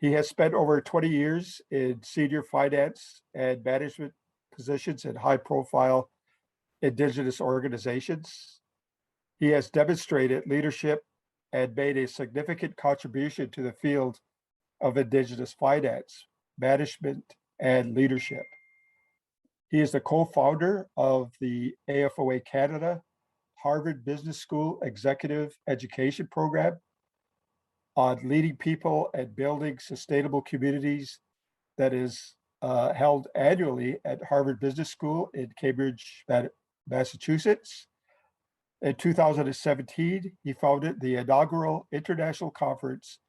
He has spent over 20 years in senior finance and management positions in high-profile Indigenous organizations. He has demonstrated leadership and made a significant contribution to the field of Indigenous finance, management, and leadership. He is the co-founder of the AFOA Canada Harvard Business School Executive Education Program on leading people and building sustainable communities that is held annually at Harvard Business School in Cambridge, Massachusetts. In 2017, he founded the inaugural International Conference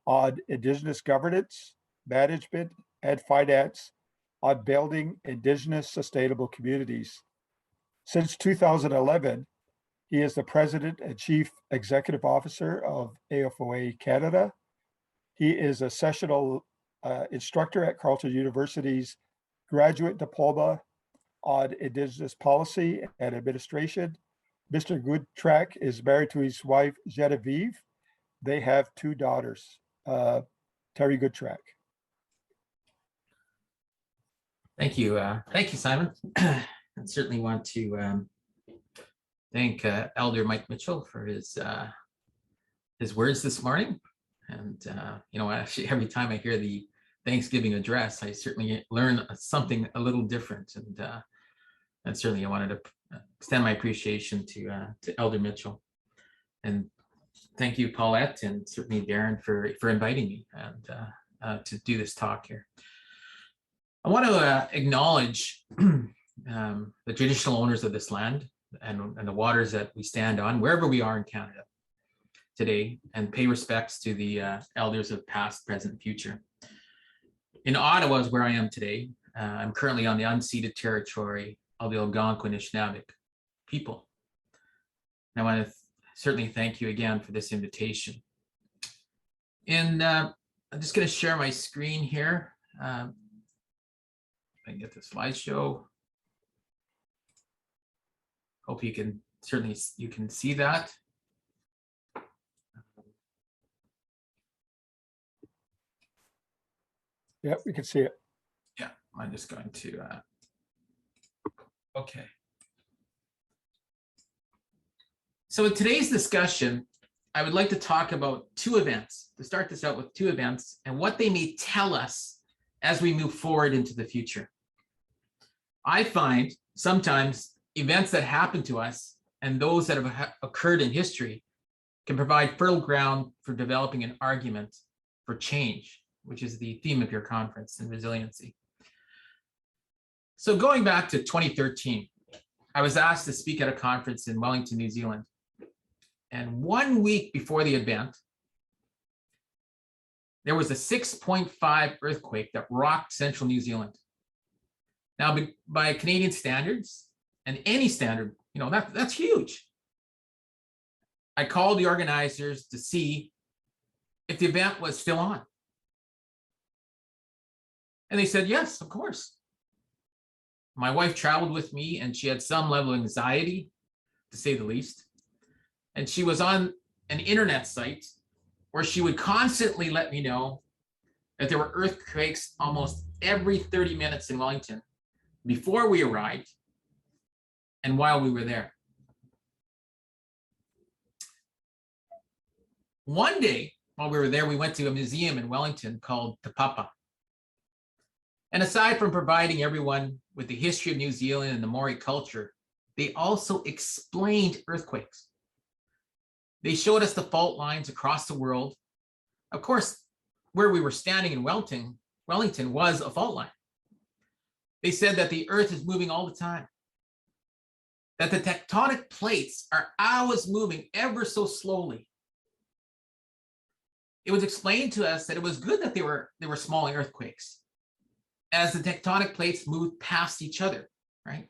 on Indigenous Governance, Management, and Finance on Building Indigenous Sustainable Communities. Since 2011, he is the President and Chief Executive Officer of AFOA Canada. He is a sessional instructor at Carleton University's graduate diploma on Indigenous Policy and Administration. Mr. Goodtrack is married to his wife, Genevieve. They have 2 daughters. Terry Goodtrack. Thank you, Simon. I certainly want to thank Elder Mike Mitchell for his words this morning. And actually, every time I hear the Thanksgiving address, I certainly learn something a little different. And certainly, I wanted to extend my appreciation to Elder Mitchell. And thank you, Paulette, and certainly Darren for inviting me and to do this talk here. I want to acknowledge the traditional owners of this land and the waters that we stand on, wherever we are in Canada today, and pay respects to the elders of past, present, future. In Ottawa is where I am today. I'm currently on the unceded territory of the Algonquin Anishinaabe people. And I want to certainly thank you again for this invitation. And I'm just going to share my screen here. If I can get the slideshow. Hope you can see that. Yeah, we can see it. Yeah, I'm just going to, okay. So in today's discussion, I would like to talk about 2 events, to start this out with 2 events and what they may tell us as we move forward into the future. I find sometimes events that happen to us and those that have occurred in history can provide fertile ground for developing an argument for change, which is the theme of your conference, and resiliency. So going back to 2013, I was asked to speak at a conference in Wellington, New Zealand. And 1 week before the event, there was a 6.5 earthquake that rocked central New Zealand. Now, by Canadian standards, and any standard, that's huge. I called the organizers to see if the event was still on. And they said, yes, of course. My wife traveled with me and she had some level of anxiety, to say the least. And she was on an internet site where she would constantly let me know that there were earthquakes almost every 30 minutes in Wellington before we arrived and while we were there. One day while we were there, we went to a museum in Wellington called Te Papa. And aside from providing everyone with the history of New Zealand and the Maori culture, they also explained earthquakes. They showed us the fault lines across the world. Of course, where we were standing in Wellington was a fault line. They said that the earth is moving all the time, that the tectonic plates are always moving ever so slowly. It was explained to us that it was good that there were small earthquakes as the tectonic plates moved past each other, right?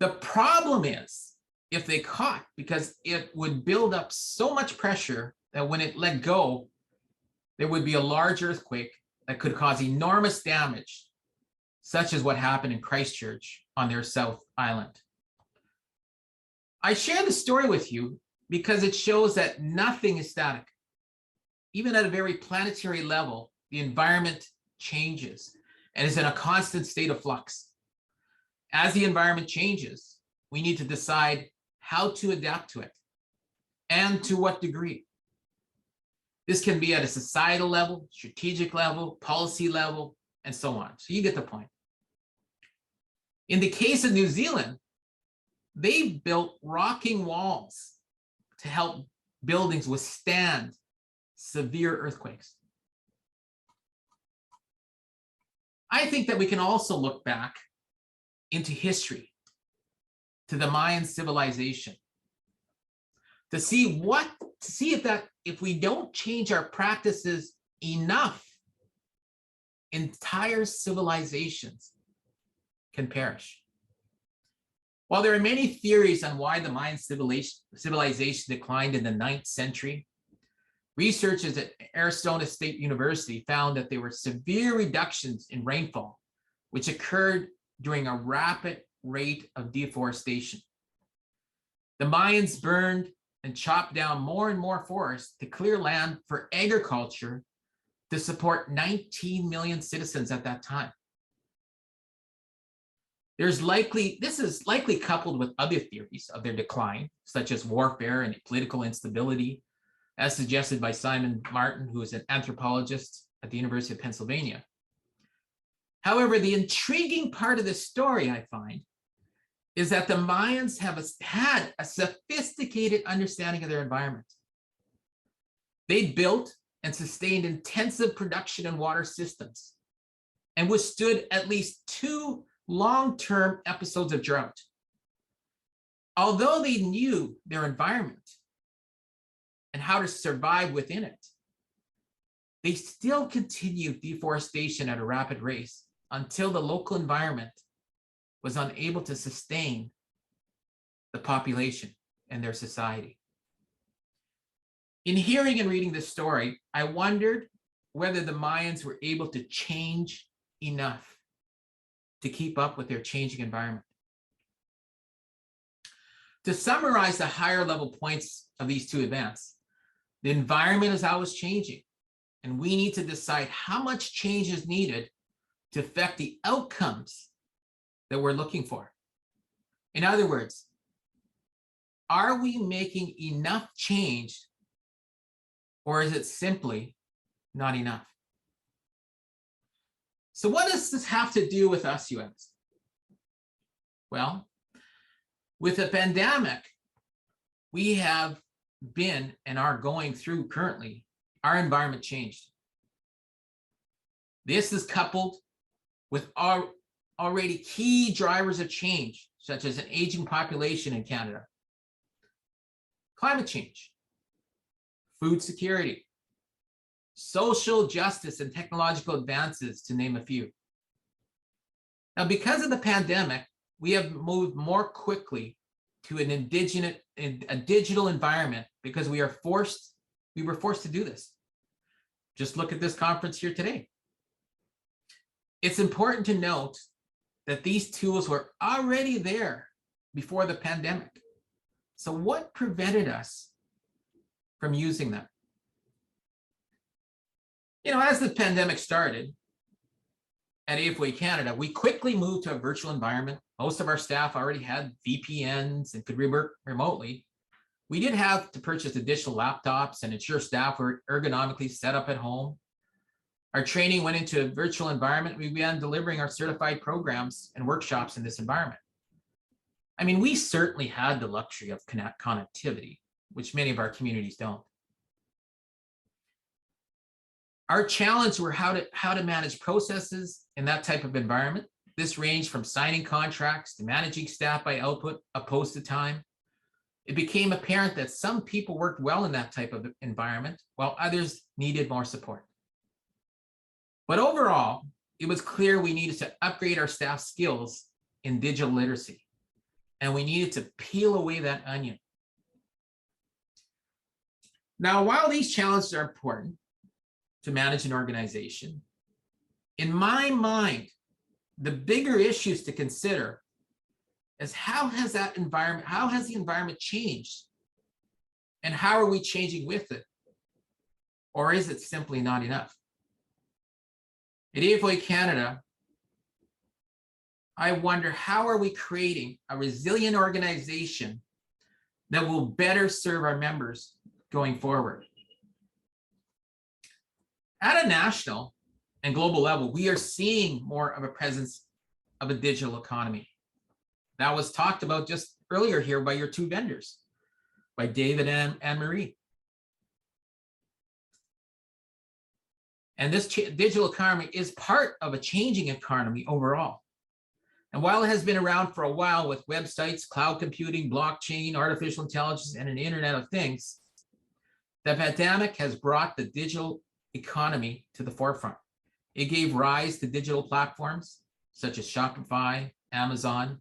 The problem is if they caught, because it would build up so much pressure that when it let go, there would be a large earthquake that could cause enormous damage, such as what happened in Christchurch on their South Island. I share the story with you because it shows that nothing is static. even at a very planetary level, the environment changes and is in a constant state of flux. As the environment changes, we need to decide how to adapt to it and to what degree. This can be at a societal level, strategic level, policy level, and so on. So you get the point. In the case of New Zealand, they've built rocking walls to help buildings withstand severe earthquakes. I think that we can also look back into history, to the Mayan civilization, to see if we don't change our practices enough, entire civilizations can perish. While there are many theories on why the Mayan civilization declined in the 9th century, researchers at Arizona State University found that there were severe reductions in rainfall, which occurred during a rapid rate of deforestation. The Mayans burned and chopped down more and more forests to clear land for agriculture to support 19 million citizens at that time. This is likely coupled with other theories of their decline, such as warfare and political instability, as suggested by Simon Martin, who is an anthropologist at the University of Pennsylvania. However, the intriguing part of this story, I find, is that the Mayans have had a sophisticated understanding of their environment. They built and sustained intensive production and water systems and withstood at least 2 long-term episodes of drought. Although they knew their environment and how to survive within it, they still continued deforestation at a rapid rate until the local environment was unable to sustain the population and their society. In hearing and reading this story, I wondered whether the Mayans were able to change enough to keep up with their changing environment. To summarize the higher level points of these 2 events, the environment is always changing, and we need to decide how much change is needed to affect the outcomes that we're looking for. In other words, are we making enough change, or is it simply not enough? So what does this have to do with us, you ask? Well, with the pandemic, we have been and are going through currently, our environment changed. This is coupled with our already key drivers of change, such as an aging population in Canada, climate change, food security, social justice, and technological advances, to name a few. Now, because of the pandemic, we have moved more quickly to a digital environment because we were forced to do this. Just look at this conference here today. It's important to note that these tools were already there before the pandemic. So what prevented us from using them? As the pandemic started at AFOA Canada, we quickly moved to a virtual environment. Most of our staff already had VPNs and could work remotely. We did have to purchase additional laptops and ensure staff were ergonomically set up at home. Our training went into a virtual environment. We began delivering our certified programs and workshops in this environment. I mean, we certainly had the luxury of connectivity, which many of our communities don't. Our challenge were how to manage processes in that type of environment. This ranged from signing contracts to managing staff by output opposed to time. It became apparent that some people worked well in that type of environment, while others needed more support. But overall, it was clear we needed to upgrade our staff skills in digital literacy, and we needed to peel away that onion. Now, while these challenges are important to manage an organization, in my mind, the bigger issues to consider is how has the environment changed, and how are we changing with it? Or is it simply not enough? At AFOA Canada, I wonder, how are we creating a resilient organization that will better serve our members going forward? At a national and global level, we are seeing more of a presence of a digital economy. That was talked about just earlier here by your two vendors, by David and Marie. And this digital economy is part of a changing economy overall. And while it has been around for a while with websites, cloud computing, blockchain, artificial intelligence, and an Internet of Things, the pandemic has brought the digital economy to the forefront. It gave rise to digital platforms such as Shopify, Amazon,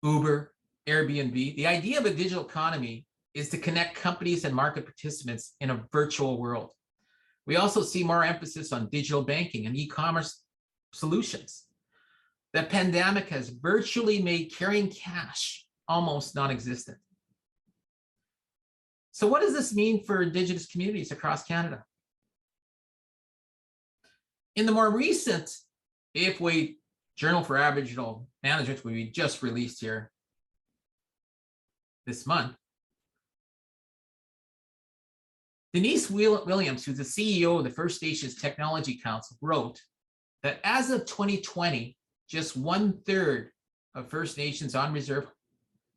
Uber, Airbnb. The idea of a digital economy is to connect companies and market participants in a virtual world. We also see more emphasis on digital banking and e-commerce solutions. The pandemic has virtually made carrying cash almost non-existent. So what does this mean for Indigenous communities across Canada? In the more recent AFOA Journal for Aboriginal Management, we just released here this month, Denise Williams, who's the CEO of the First Nations Technology Council, wrote that as of 2020, just 1/3 of First Nations on reserve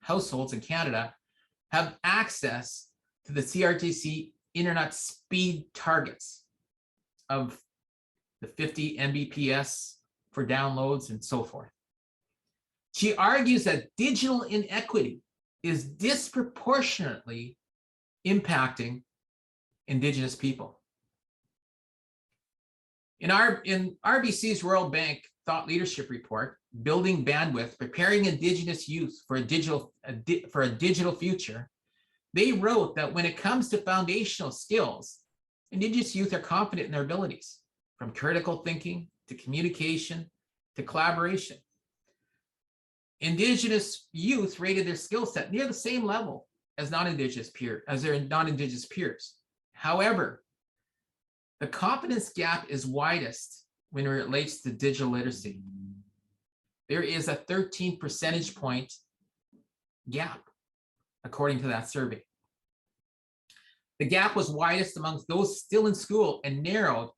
households in Canada have access to the CRTC internet speed targets of the 50 Mbps for downloads and so forth. She argues that digital inequity is disproportionately impacting Indigenous people. In RBC's World Bank Thought Leadership Report, Building Bandwidth, Preparing Indigenous Youth for a Digital Future, they wrote that when it comes to foundational skills, Indigenous youth are confident in their abilities, from critical thinking to communication to collaboration. Indigenous youth rated their skill set near the same level as their non-Indigenous peers. However, the confidence gap is widest when it relates to digital literacy. There is a 13 percentage point gap, according to that survey. The gap was widest amongst those still in school and narrowed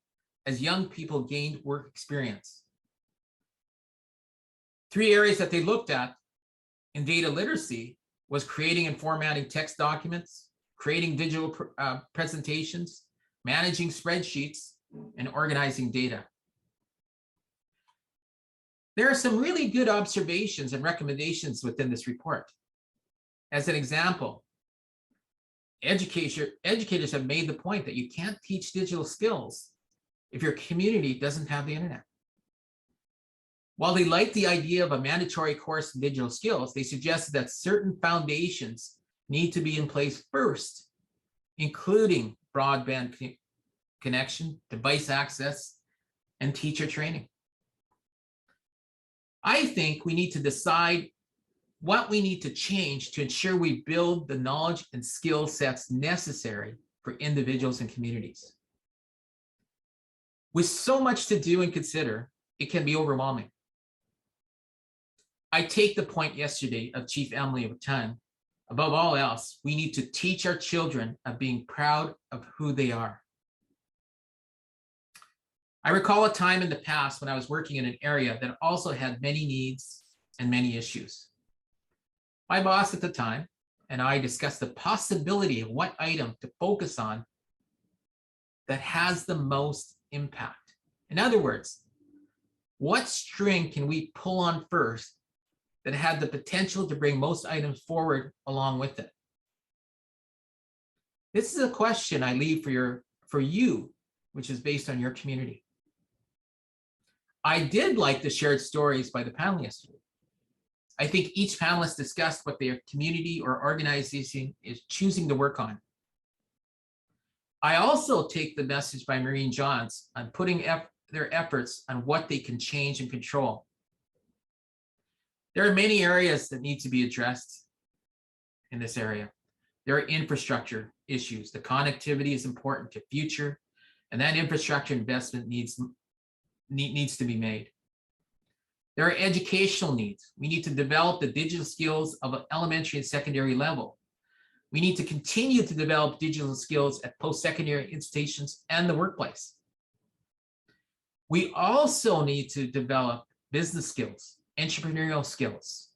as young people gained work experience. 3 areas that they looked at in data literacy was creating and formatting text documents, creating digital presentations, managing spreadsheets, and organizing data. There are some really good observations and recommendations within this report. As an example, educators have made the point that you can't teach digital skills if your community doesn't have the internet. While they like the idea of a mandatory course in digital skills, they suggested that certain foundations need to be in place first, including broadband connection, device access, and teacher training. I think we need to decide what we need to change to ensure we build the knowledge and skill sets necessary for individuals and communities. With so much to do and consider, it can be overwhelming. I take the point yesterday of Chief Emily of Ton. Above all else, we need to teach our children of being proud of who they are. I recall a time in the past when I was working in an area that also had many needs and many issues. My boss at the time and I discussed the possibility of what item to focus on that has the most impact. In other words, what string can we pull on first that had the potential to bring most items forward along with it? This is a question I leave for you, which is based on your community. I did like the shared stories by the panel yesterday. I think each panelist discussed what their community or organization is choosing to work on. I also take the message by Maureen Johns on putting their efforts on what they can change and control. There are many areas that need to be addressed, in this area. There are infrastructure issues. The connectivity is important to future, and that infrastructure investment needs to be made. There are educational needs. We need to develop the digital skills of an elementary and secondary level. We need to continue to develop digital skills at post-secondary institutions and the workplace. We also need to develop business skills, entrepreneurial skills,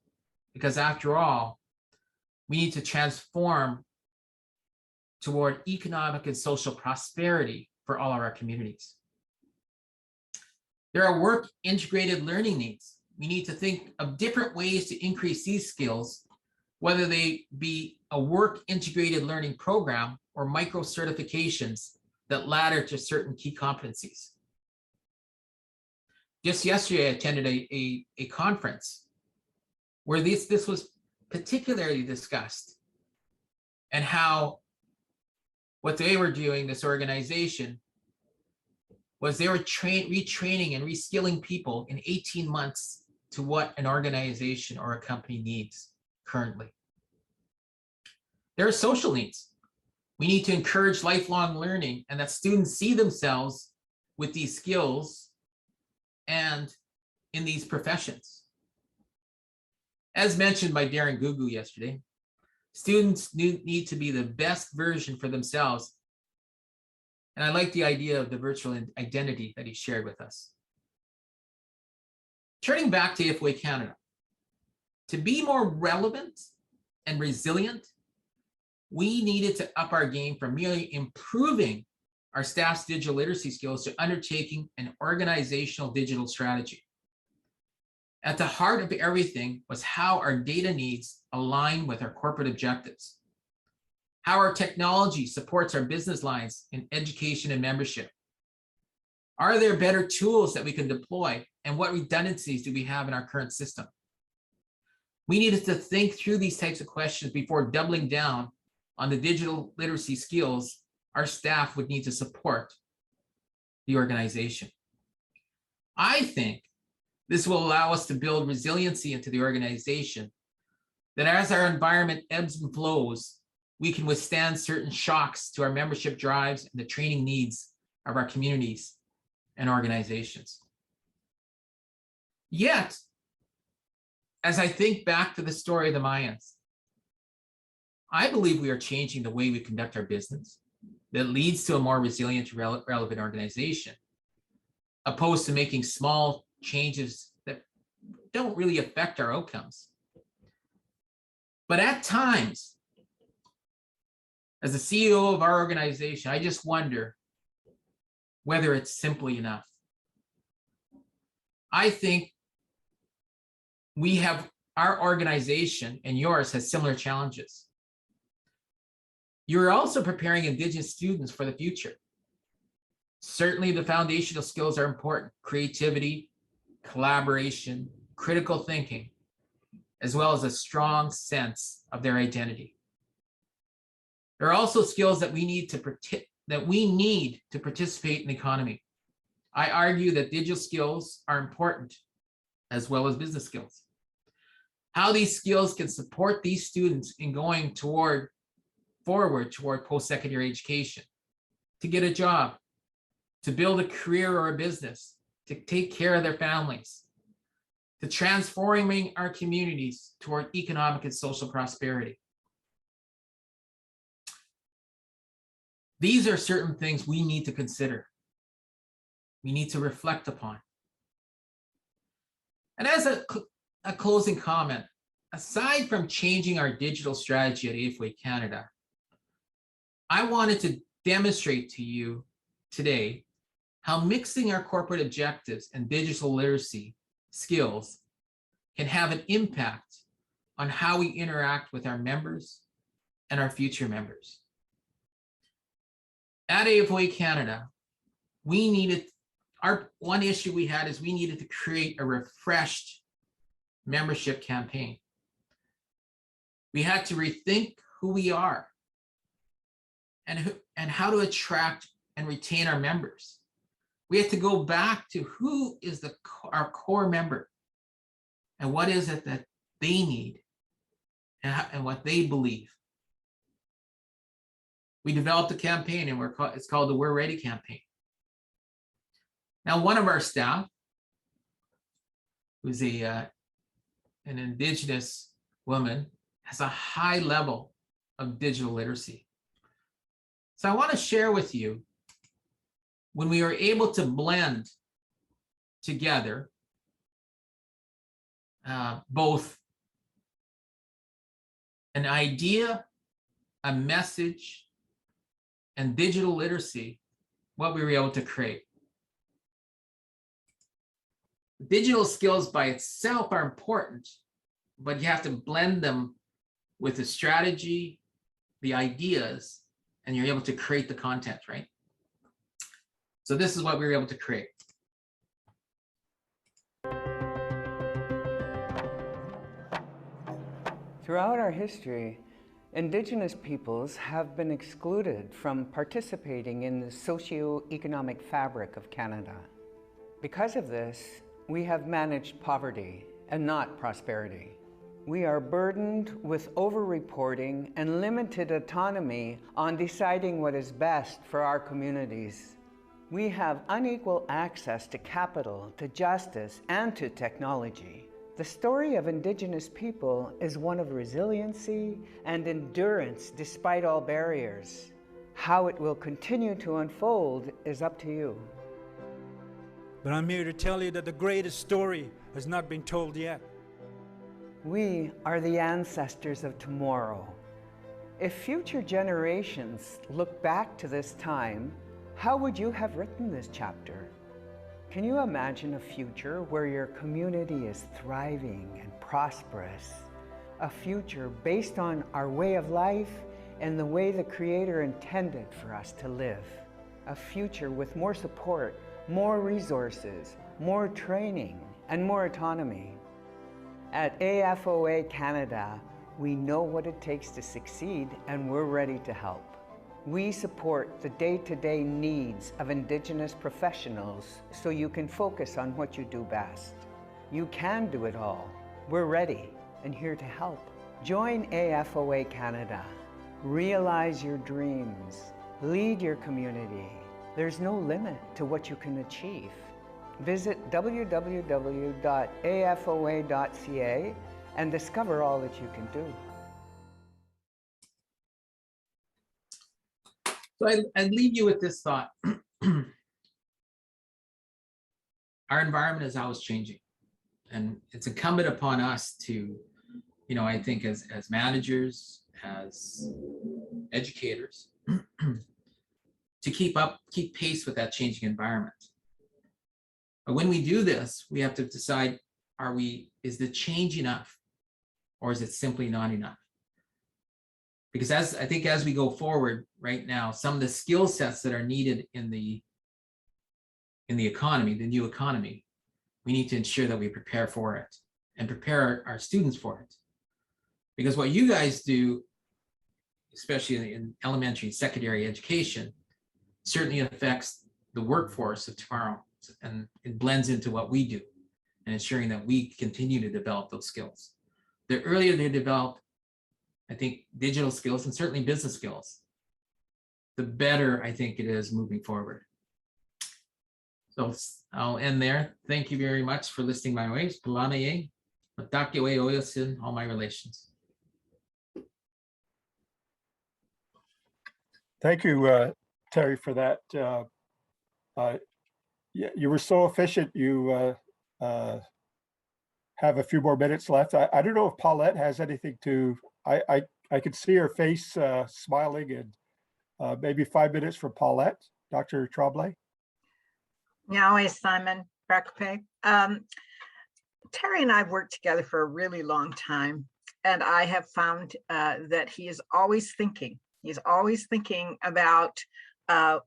because after all, we need to transform toward economic and social prosperity for all of our communities. There are work integrated learning needs. We need to think of different ways to increase these skills, whether they be a work integrated learning program or micro certifications that ladder to certain key competencies. Just yesterday, I attended a conference where this was particularly discussed, and how what they were doing, this organization, was they were retraining and reskilling people in 18 months to what an organization or a company needs currently. There are social needs. We need to encourage lifelong learning and that students see themselves with these skills and in these professions. As mentioned by Darren Gugu yesterday, students need to be the best version for themselves. And I like the idea of the virtual identity that he shared with us. Turning back to AFOA Canada, to be more relevant and resilient, we needed to up our game from merely improving our staff's digital literacy skills to undertaking an organizational digital strategy. At the heart of everything was how our data needs align with our corporate objectives, how our technology supports our business lines in education and membership. Are there better tools that we can deploy, and what redundancies do we have in our current system? We needed to think through these types of questions before doubling down on the digital literacy skills our staff would need to support the organization. I think this will allow us to build resiliency into the organization, that as our environment ebbs and flows, we can withstand certain shocks to our membership drives and the training needs of our communities and organizations. Yet, as I think back to the story of the Mayans, I believe we are changing the way we conduct our business that leads to a more resilient, relevant organization, opposed to making small changes that don't really affect our outcomes. But at times, as the CEO of our organization, I just wonder whether it's simply enough. I think we have, our organization and yours has similar challenges. You're also preparing Indigenous students for the future. Certainly the foundational skills are important: creativity, collaboration, critical thinking, as well as a strong sense of their identity. There are also skills that we need to participate in the economy. I argue that digital skills are important as well as business skills. How these skills can support these students in going forward toward post-secondary education, to get a job, to build a career or a business, to take care of their families, to transforming our communities toward economic and social prosperity. These are certain things we need to consider. We need to reflect upon. And as a closing comment, aside from changing our digital strategy at AFOA Canada, I wanted to demonstrate to you today how mixing our corporate objectives and digital literacy skills can have an impact on how we interact with our members and our future members. At AFOA Canada, one issue we had is we needed to create a refreshed membership campaign. We had to rethink who we are and how to attract and retain our members. We had to go back to who is our core member and what is it that they need and what they believe. We developed a campaign, and it's called the We're Ready campaign. Now, one of our staff, who's an Indigenous woman, has a high level of digital literacy. So I want to share with you, when we are able to blend together both an idea, a message, and digital literacy, what we were able to create. Digital skills by itself are important, but you have to blend them with the strategy, the ideas, and you're able to create the content, right? So this is what we were able to create. Throughout our history, Indigenous peoples have been excluded from participating in the socio-economic fabric of Canada. Because of this, we have managed poverty and not prosperity. We are burdened with over-reporting and limited autonomy on deciding what is best for our communities. We have unequal access to capital, to justice, and to technology. The story of Indigenous people is one of resiliency and endurance despite all barriers. How it will continue to unfold is up to you. But I'm here to tell you that the greatest story has not been told yet. We are the ancestors of tomorrow. If future generations look back to this time, how would you have written this chapter? Can you imagine a future where your community is thriving and prosperous? A future based on our way of life and the way the Creator intended for us to live. A future with more support, more resources, more training, and more autonomy. At AFOA Canada, we know what it takes to succeed, and we're ready to help. We support the day-to-day needs of Indigenous professionals so you can focus on what you do best. You can do it all. We're ready and here to help. Join AFOA Canada. Realize your dreams. Lead your community. There's no limit to what you can achieve. Visit www.afoa.ca and discover all that you can do. So I'd leave you with this thought. Our environment is always changing, and it's incumbent upon us to, I think as managers, as educators, to keep pace with that changing environment. But when we do this, we have to decide, is the change enough, or is it simply not enough? Because as we go forward right now, some of the skill sets that are needed in the economy, the new economy, we need to ensure that we prepare for it and prepare our students for it. Because what you guys do, especially in elementary and secondary education, certainly affects the workforce of tomorrow, and it blends into what we do and ensuring that we continue to develop those skills. The earlier they develop, I think, digital skills and certainly business skills, the better I think it is moving forward. So I'll end there. Thank you very much for listening my ways. All my relations. Thank you, Terry, for that. You were so efficient. You have a few more minutes left. I don't know if Paulette has anything to. I could see her face smiling, and maybe 5 minutes for Paulette. Dr. Tremblay. Yahweh, Simon, Brakpe. Terry and I have worked together for a really long time, and I have found that he is always thinking. He's always thinking about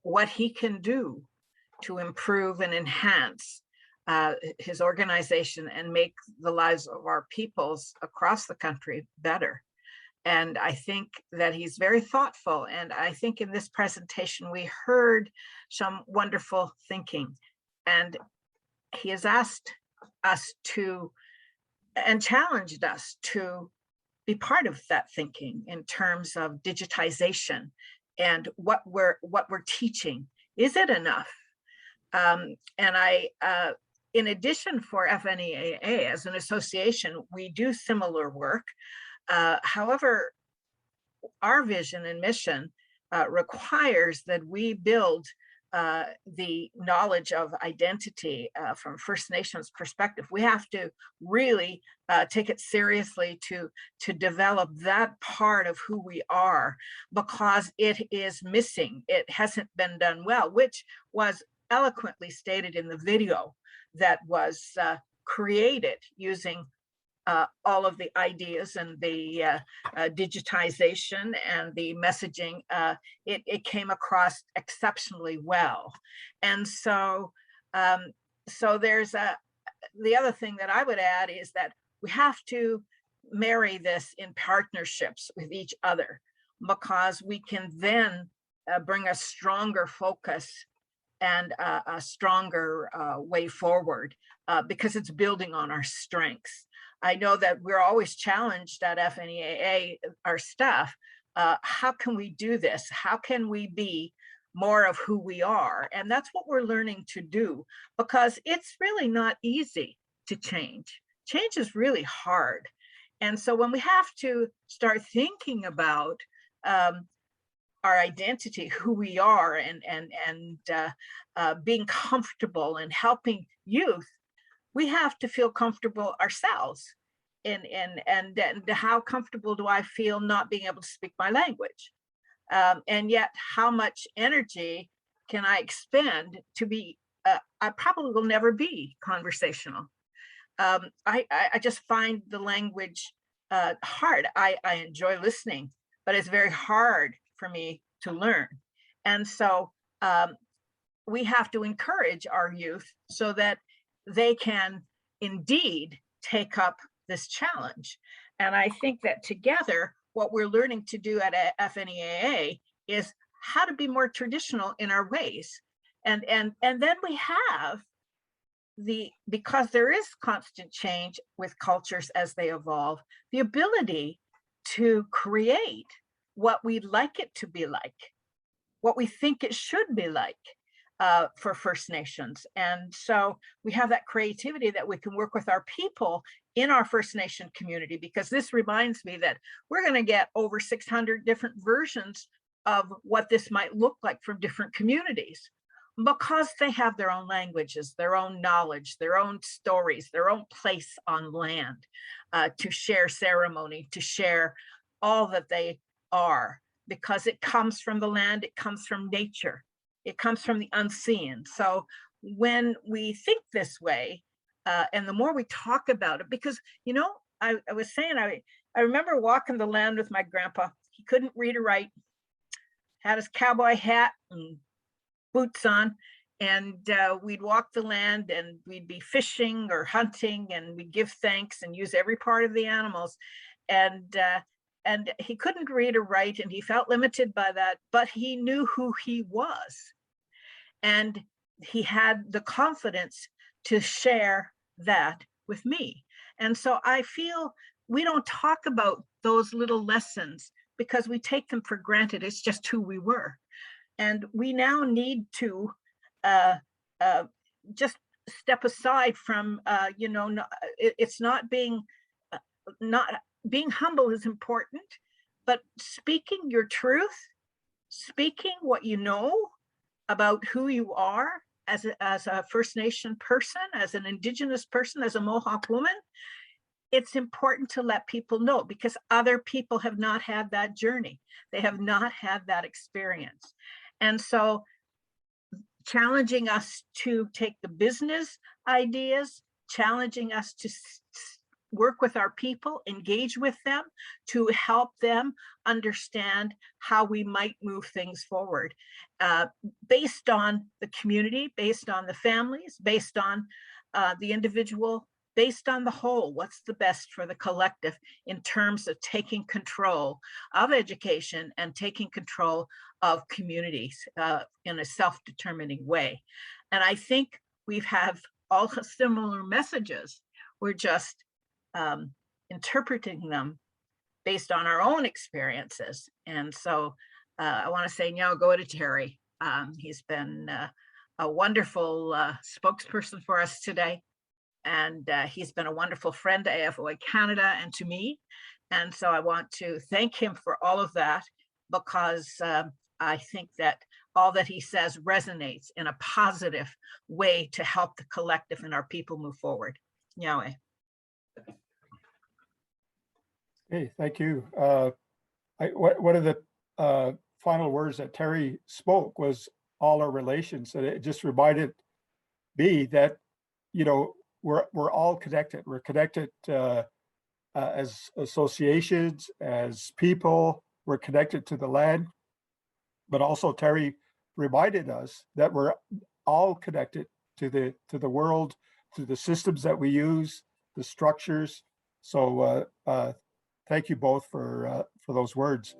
what he can do to improve and enhance his organization and make the lives of our peoples across the country better. And I think that he's very thoughtful. And I think in this presentation, we heard some wonderful thinking. And he has asked us to, and challenged us to be part of that thinking in terms of digitization and what we're teaching. Is it enough? In addition, for FNEAA as an association, we do similar work. However, our vision and mission requires that we build the knowledge of identity from First Nations perspective. We have to really take it seriously to develop that part of who we are, because it is missing. It hasn't been done well, which was eloquently stated in the video that was created using all of the ideas and the digitization and the messaging. It came across exceptionally well. And so there's the other thing that I would add is that we have to marry this in partnerships with each other, because we can then bring a stronger focus and a stronger way forward, because it's building on our strengths. I know that we're always challenged at FNEAA, our staff, how can we do this? How can we be more of who we are? And that's what we're learning to do, because it's really not easy to change. Change is really hard. And so when we have to start thinking about our identity, who we are, and being comfortable and helping youth, we have to feel comfortable ourselves. And how comfortable do I feel not being able to speak my language? And yet how much energy can I expend to be, I probably will never be conversational. I just find the language hard. I enjoy listening, but it's very hard for me to learn. And so we have to encourage our youth so that they can indeed take up this challenge. And I think that together, what we're learning to do at FNEAA is how to be more traditional in our ways. And then we have because there is constant change with cultures as they evolve, the ability to create what we'd like it to be like, what we think it should be like for First Nations. And so we have that creativity that we can work with our people in our First Nation community, because this reminds me that we're going to get over 600 different versions of what this might look like from different communities, because they have their own languages, their own knowledge, their own stories, their own place on land, to share ceremony, to share all that they are, because it comes from the land, it comes from nature, it comes from the unseen. So when we think this way, and the more we talk about it, because, you know, I was saying, I remember walking the land with my grandpa. He couldn't read or write, had his cowboy hat and boots on, and we'd walk the land and we'd be fishing or hunting, and we'd give thanks and use every part of the animals. And he couldn't read or write, and he felt limited by that, but he knew who he was. And he had the confidence to share that with me. And so I feel we don't talk about those little lessons because we take them for granted. It's just who we were. And we now need to just step aside from, it's not being humble is important, but speaking your truth, speaking what you know about who you are as a First Nation person, as an Indigenous person, as a Mohawk woman, it's important to let people know, because other people have not had that journey. They have not had that experience. And so challenging us to take the business ideas, challenging us to work with our people, engage with them, to help them understand how we might move things forward, based on the community, based on the families, based on the individual, based on the whole. What's the best for the collective in terms of taking control of education and taking control of communities in a self-determining way. And I think we have all similar messages. We're just interpreting them based on our own experiences. And so I want to say now go to Terry. He's been a wonderful spokesperson for us today. And he's been a wonderful friend to AFOA Canada and to me. And so I want to thank him for all of that, because I think that all that he says resonates in a positive way to help the collective and our people move forward. Yahweh. Hey, thank you. One of the final words that Terry spoke was all our relations, and it just reminded me that, you know, we're all connected. We're connected as associations, as people. We're connected to the land, but also Terry reminded us that we're all connected to the world, to the systems that we use, the structures. So thank you both for those words.